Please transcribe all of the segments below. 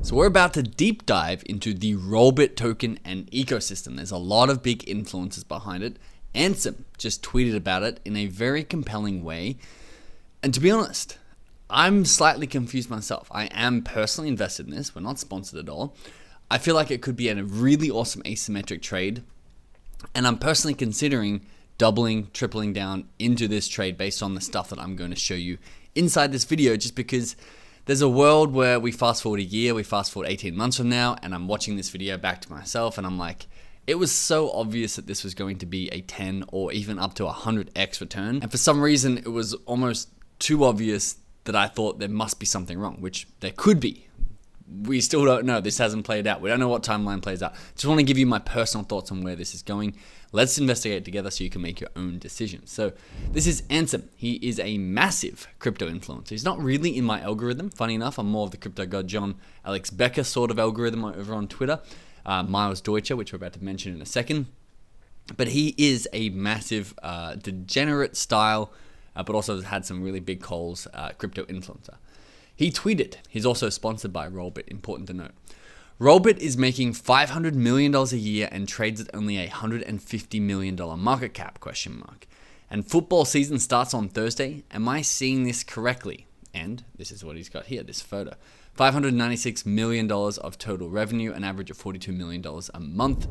So we're about to deep dive into the Rollbit token and ecosystem. There's a lot of big influences behind it. Ansem just tweeted about it in a very compelling way. And to be honest, I'm slightly confused myself. I am personally invested in this. We're not sponsored at all. I feel like it could be a really awesome asymmetric trade. And I'm personally considering doubling, tripling down into this trade based on the stuff that I'm going to show you inside this video, just because there's a world where we fast forward a year, we fast forward 18 months from now, and I'm watching this video back to myself and I'm like, it was so obvious that this was going to be a 10 or even up to 100x return. And for some reason, it was almost too obvious that I thought there must be something wrong, which there could be. We still don't know. This hasn't played out. We don't know what timeline plays out. Just want to give you my personal thoughts on where this is going. Let's investigate together so you can make your own decisions. So this is Ansem. He is a massive crypto influencer. He's not really in my algorithm. Funny enough, I'm more of the crypto god John Alex Becker sort of algorithm over on Twitter. Miles Deutscher, which we're about to mention in a second. But he is a massive degenerate style, but also has had some really big calls, crypto influencer. He tweeted, he's also sponsored by Rollbit, important to note. Rollbit is making $500 million a year and trades at only a $150 million market cap, ? And football season starts on Thursday. Am I seeing this correctly? And this is what he's got here, this photo. $596 million of total revenue, an average of $42 million a month.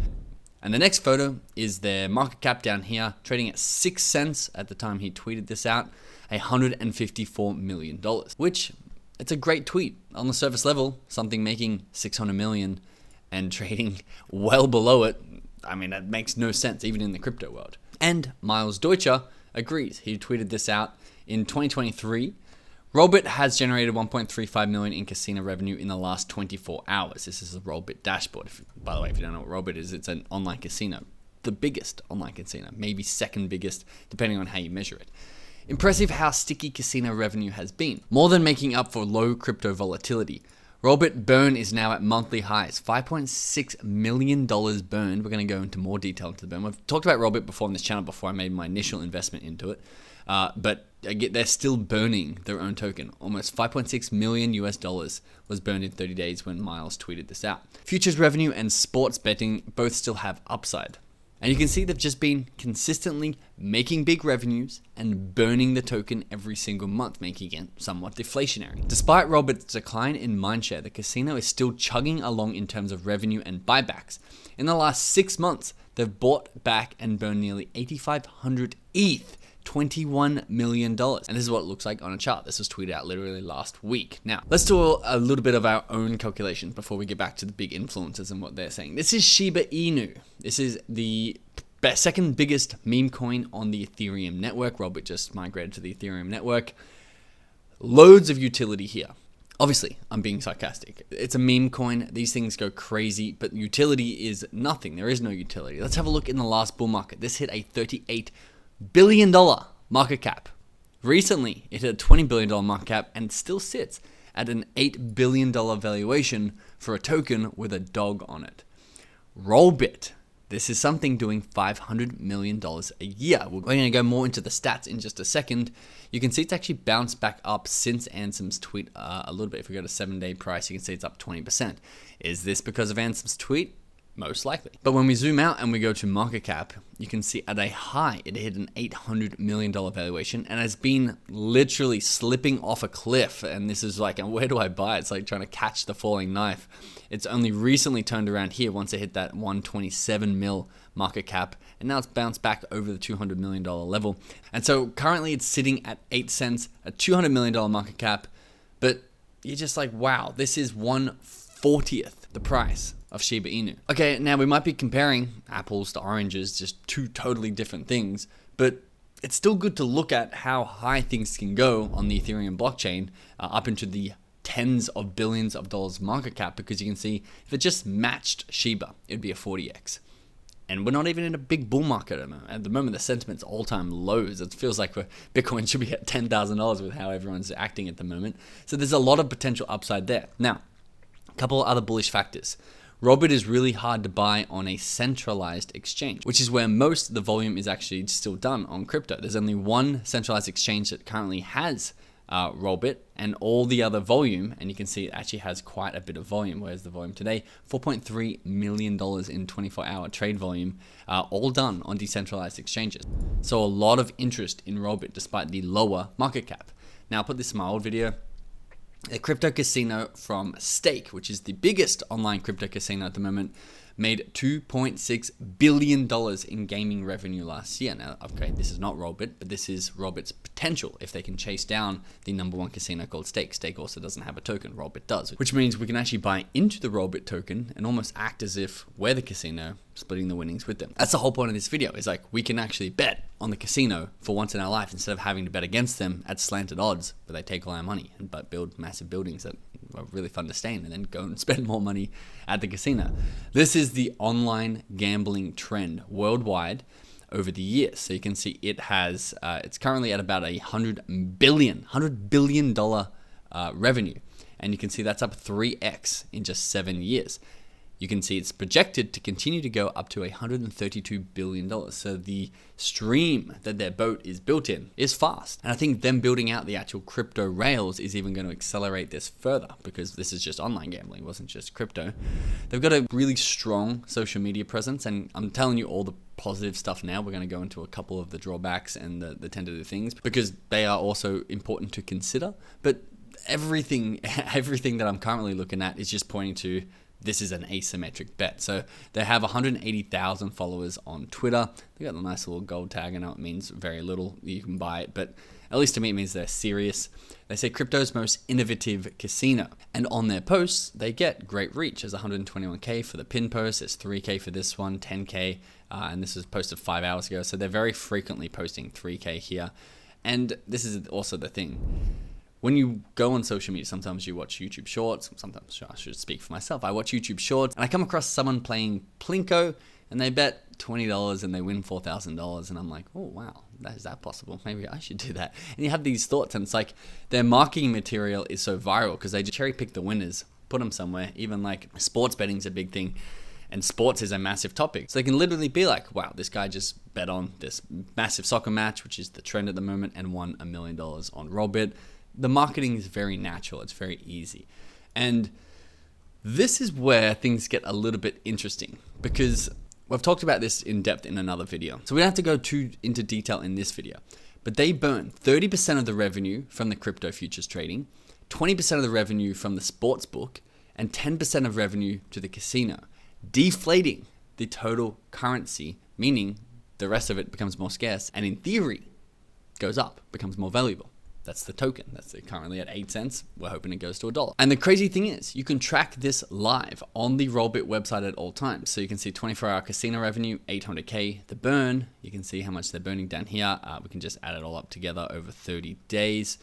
And the next photo is their market cap down here, trading at 6 cents at the time he tweeted this out, $154 million, which it's a great tweet. On the surface level, something making 600 million and trading well below it, I mean, that makes no sense, even in the crypto world. And Miles Deutscher agrees. He tweeted this out in 2023. Rollbit has generated 1.35 million in casino revenue in the last 24 hours. This is the Rollbit dashboard. By the way, if you don't know what Rollbit is, it's an online casino. The biggest online casino, maybe second biggest, depending on how you measure it. Impressive how sticky casino revenue has been, more than making up for low crypto volatility. Rollbit burn is now at monthly highs, $5.6 million burned. We're going to go into more detail into the burn. We've talked about Rollbit before on this channel before I made my initial investment into it, but they're still burning their own token. Almost $5.6 million was burned in 30 days when Miles tweeted this out. Futures revenue and sports betting both still have upside. And you can see they've just been consistently making big revenues and burning the token every single month, making it somewhat deflationary. Despite Rollbit's decline in mindshare, the casino is still chugging along in terms of revenue and buybacks. In the last 6 months, they've bought back and burned nearly 8,500 ETH, $21 million. And this is what it looks like on a chart. This was tweeted out literally last week. Now, let's do a little bit of our own calculations before we get back to the big influencers and what they're saying. This is Shiba Inu. This is the second biggest meme coin on the Ethereum network. Rollbit just migrated to the Ethereum network. Loads of utility here. Obviously, I'm being sarcastic. It's a meme coin. These things go crazy, but utility is nothing. There is no utility. Let's have a look in the last bull market. This hit a $38 billion market cap. Recently, it hit a $20 billion market cap and still sits at an $8 billion valuation for a token with a dog on it. Rollbit. This is something doing $500 million a year. We're going to go more into the stats in just a second. You can see it's actually bounced back up since Ansem's tweet a little bit. If we go to 7-day price, you can see it's up 20%. Is this because of Ansem's tweet? Most likely. But when we zoom out and we go to market cap, you can see at a high, it hit an $800 million valuation and has been literally slipping off a cliff. And this is like, where do I buy it? It's like trying to catch the falling knife. It's only recently turned around here once it hit that 127 mil market cap. And now it's bounced back over the $200 million level. And so currently it's sitting at 8 cents, a $200 million market cap. But you're just like, wow, this is 1/40th the price of Shiba Inu. Okay, now we might be comparing apples to oranges, just two totally different things, but it's still good to look at how high things can go on the Ethereum blockchain, up into the tens of billions of dollars market cap, because you can see if it just matched Shiba, it'd be a 40x. And we're not even in a big bull market at the moment. At the moment, the sentiment's all-time lows. It feels like Bitcoin should be at $10,000 with how everyone's acting at the moment. So there's a lot of potential upside there. Now, a couple of other bullish factors. Rollbit is really hard to buy on a centralized exchange, which is where most of the volume is actually still done on crypto. There's only one centralized exchange that currently has Rollbit, and all the other volume, and you can see it actually has quite a bit of volume. Where's the volume today? $4.3 million in 24-hour trade volume, all done on decentralized exchanges. So a lot of interest in Rollbit despite the lower market cap. Now, I'll put this in my old video. A crypto casino from Stake, which is the biggest online crypto casino at the moment, made $2.6 billion in gaming revenue last year. Now, okay, this is not Rollbit, but this is Rollbit's potential if they can chase down the #1 casino called Stake. Stake also doesn't have a token, Rollbit does, which means we can actually buy into the Rollbit token and almost act as if we're the casino, splitting the winnings with them. That's the whole point of this video, is like we can actually bet on the casino for once in our life instead of having to bet against them at slanted odds, but they take all our money and build massive buildings that are really fun to stay in and then go and spend more money at the casino. This is the online gambling trend worldwide over the years. So you can see it has, it's currently at about $100 billion revenue. And you can see that's up 3x in just 7 years. You can see it's projected to continue to go up to $132 billion. So the stream that their boat is built in is fast. And I think them building out the actual crypto rails is even going to accelerate this further, because this is just online gambling, it wasn't just crypto. They've got a really strong social media presence, and I'm telling you all the positive stuff now. We're going to go into a couple of the drawbacks and the tentative things, because they are also important to consider. But everything that I'm currently looking at is just pointing to this is an asymmetric bet. So they have 180,000 followers on Twitter. They got a nice little gold tag. I know it means very little. You can buy it, but at least to me it means they're serious. They say crypto's most innovative casino. And on their posts, they get great reach. There's 121K for the pin post. There's 3K for this one, 10K. And this was posted 5 hours ago. So they're very frequently posting 3K here. And this is also the thing. When you go on social media, sometimes you watch YouTube Shorts. Sometimes I should speak for myself. I watch YouTube Shorts and I come across someone playing Plinko and they bet $20 and they win $4,000. And I'm like, oh, wow, is that possible? Maybe I should do that. And you have these thoughts, and it's like their marketing material is so viral because they just cherry pick the winners, put them somewhere. Even like sports betting is a big thing. And sports is a massive topic. So they can literally be like, wow, this guy just bet on this massive soccer match, which is the trend at the moment, and won $1 million on Rollbit. The marketing is very natural. It's very easy. And this is where things get a little bit interesting, because we've talked about this in depth in another video. So we don't have to go too into detail in this video, but they burn 30% of the revenue from the crypto futures trading, 20% of the revenue from the sports book, and 10% of revenue to the casino, deflating the total currency, meaning the rest of it becomes more scarce and in theory goes up, becomes more valuable. That's the token. That's currently at 8 cents. We're hoping it goes to $1. And the crazy thing is, you can track this live on the Rollbit website at all times. So you can see 24-hour casino revenue, 800K. The burn, you can see how much they're burning down here. We can just add it all up together over 30 days.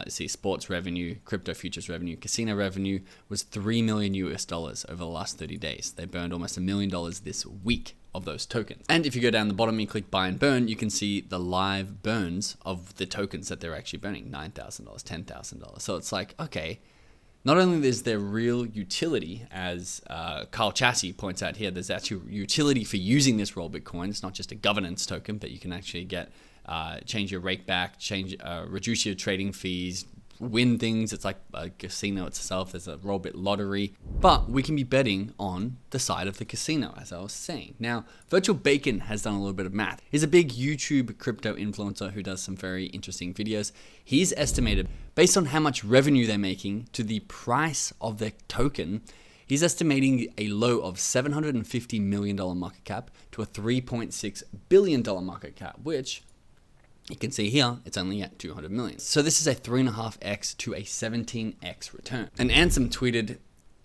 See sports revenue, crypto futures revenue, casino revenue was $3 million over the last 30 days. They burned almost $1 million this week of those tokens. And if you go down the bottom and click buy and burn, you can see the live burns of the tokens that they're actually burning, $9,000, $10,000. So it's like, okay, not only is there real utility, as Carl Chassie points out here, there's actually utility for using this Rollbit coin. It's not just a governance token, but you can actually get change your rake back, reduce your trading fees, win things. It's like a casino itself. There's a Rollbit lottery, but we can be betting on the side of the casino, as I was saying. Now, Virtual Bacon has done a little bit of math. He's a big YouTube crypto influencer who does some very interesting videos. He's estimated, based on how much revenue they're making to the price of their token, he's estimating a low of $750 million market cap to a $3.6 billion market cap, which you can see here, it's only at 200 million. So this is a 3.5x to a 17x return. And Ansem tweeted,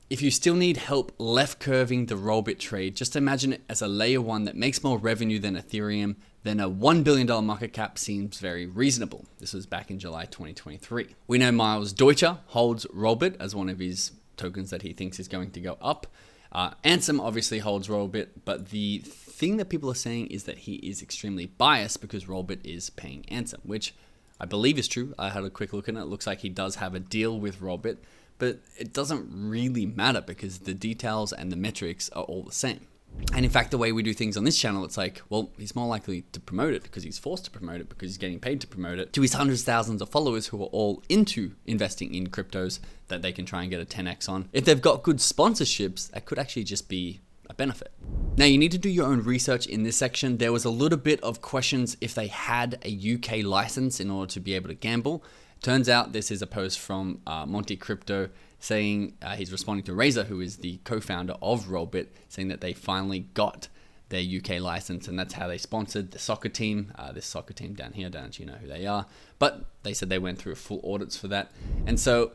if you still need help left curving the Rollbit trade, just imagine it as a layer 1 that makes more revenue than Ethereum, then a $1 billion market cap seems very reasonable. This was back in July 2023. We know Miles Deutscher holds Rollbit as one of his tokens that he thinks is going to go up. Ansem obviously holds Rollbit, but the thing that people are saying is that he is extremely biased because Rollbit is paying Ansem, which I believe is true. I had a quick look at it. It looks like he does have a deal with Rollbit, but it doesn't really matter because the details and the metrics are all the same. And in fact, the way we do things on this channel, it's like, well, he's more likely to promote it because he's forced to promote it because he's getting paid to promote it to his hundreds of thousands of followers who are all into investing in cryptos that they can try and get a 10x on. If they've got good sponsorships, that could actually just be a benefit. Now, you need to do your own research in this section. There was a little bit of questions if they had a UK license in order to be able to gamble. Turns out this is a post from Monty Crypto saying he's responding to Razor, who is the co-founder of Rollbit, saying that they finally got their UK license, and that's how they sponsored the soccer team. This soccer team down here, don't actually know who they are, but they said they went through full audits for that. And so,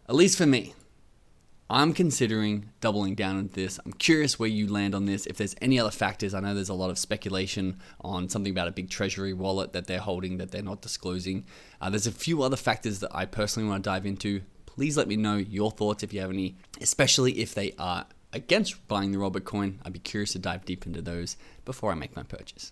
at least for me, I'm considering doubling down on this. I'm curious where you land on this. If there's any other factors, I know there's a lot of speculation on something about a big treasury wallet that they're holding that they're not disclosing. There's a few other factors that I personally want to dive into. Please let me know your thoughts if you have any, especially if they are against buying the Rollbit coin. I'd be curious to dive deep into those before I make my purchase.